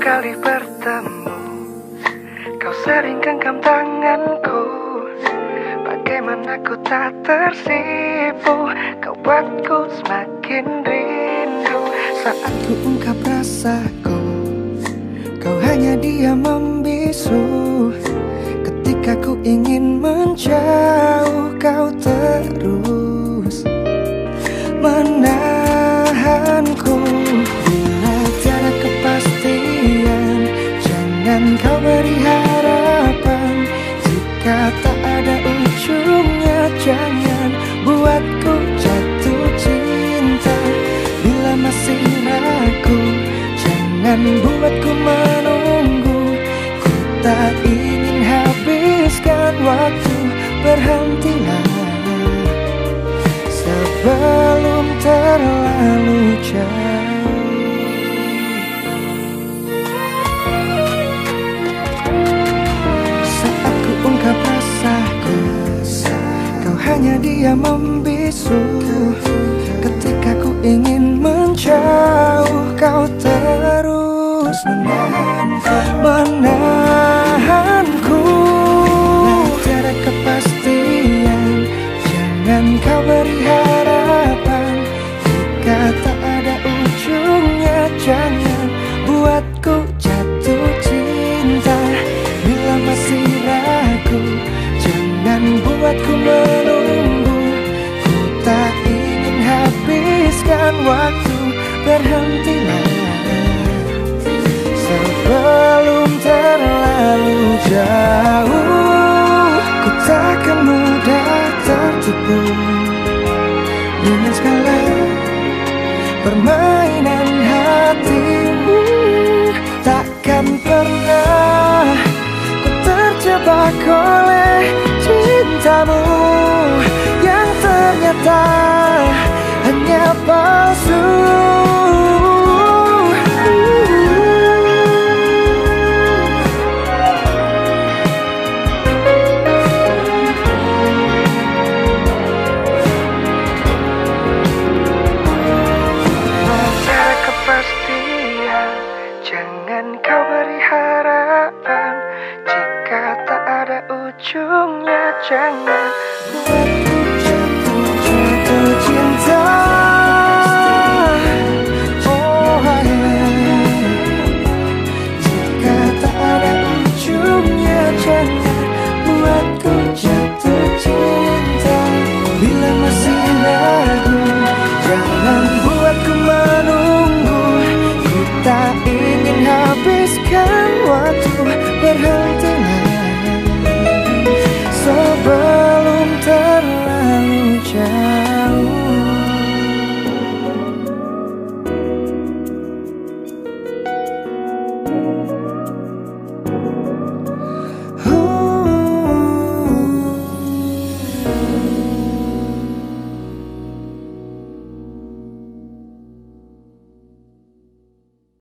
kali bertemu, kau sering genggam tanganku. Bagaimana ku tak tersipu, kau buatku semakin rindu. Saat ku ungkap rasaku, kau hanya diam membisu. Ketika ku ingin menjauh, kau terus menahanku. Bila tiada kepastian, jangan kau beri harapan. Jika tak ada ujungnya, jangan buatku jatuh cinta. Bila masih ragu, jangan buatku menunggu. Ku tak ingin habiskan waktu, berhentilah sebelum terlalu jauh. Saat ku ungkap rasaku, kau hanya diam membisu. Ketika ku ingin menjauh, kau terus menahanku. Tiada kepastian, jangan kau beri harapan. Jika tak ada ujungnya, jangan buatku jatuh cinta. Bila masih ragu, jangan buatku menunggu. Ku tak ingin habiskan waktu, berhentilah sebelum terlalu jauh. Ku takkan mudah tertipu dengan segala permainan hatimu. Takkan pernah ku terjebak oleh cintamu yang ternyata